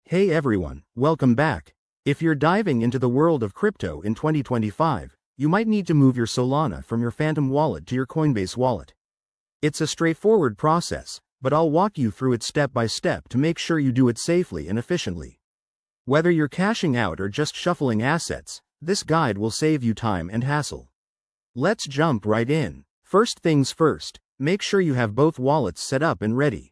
Hey everyone, welcome back. If you're diving into the world of crypto in 2025, you might need to move your Solana from your Phantom wallet to your Coinbase wallet. It's a straightforward process, but I'll walk you through it step by step to make sure you do it safely and efficiently. Whether you're cashing out or just shuffling assets, this guide will save you time and hassle. Let's jump right in. First things first, make sure you have both wallets set up and ready.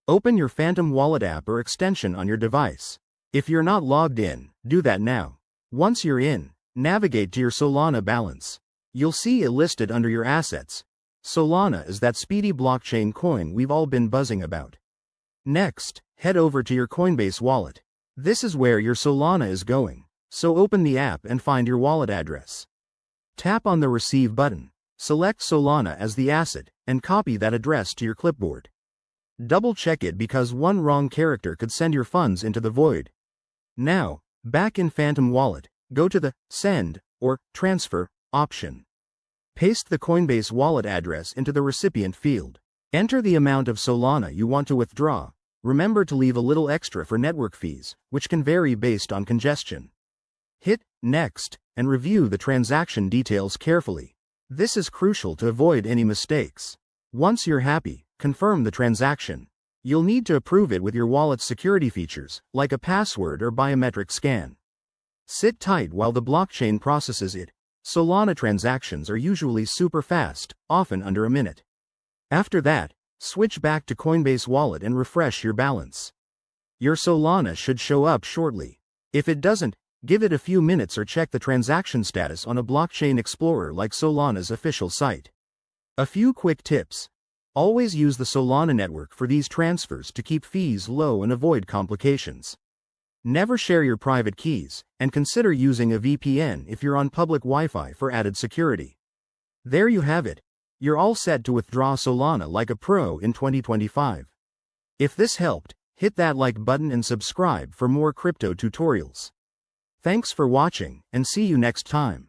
Open your Phantom Wallet app or extension on your device. If you're not logged in, do that now. Once you're in, navigate to your Solana balance. You'll see it listed under your assets. Solana is that speedy blockchain coin we've all been buzzing about. Next, head over to your Coinbase wallet. This is where your Solana is going, so open the app and find your wallet address. Tap on the Receive button. Select Solana as the asset, and copy that address to your clipboard. Double-check it because one wrong character could send your funds into the void. Now, back in Phantom Wallet, go to the Send or Transfer option. Paste the Coinbase wallet address into the recipient field. Enter the amount of Solana you want to withdraw. Remember to leave a little extra for network fees, which can vary based on congestion. Hit Next and review the transaction details carefully. This is crucial to avoid any mistakes. Once you're happy, confirm the transaction. You'll need to approve it with your wallet's security features, like a password or biometric scan. Sit tight while the blockchain processes it. Solana transactions are usually super fast, often under a minute. After that, switch back to Coinbase Wallet and refresh your balance. Your Solana should show up shortly. If it doesn't, give it a few minutes or check the transaction status on a blockchain explorer like Solana's official site. A few quick tips. Always use the Solana network for these transfers to keep fees low and avoid complications. Never share your private keys, and consider using a VPN if you're on public Wi-Fi for added security. There you have it. You're all set to withdraw Solana like a pro in 2025. If this helped, hit that like button and subscribe for more crypto tutorials. Thanks for watching, and see you next time.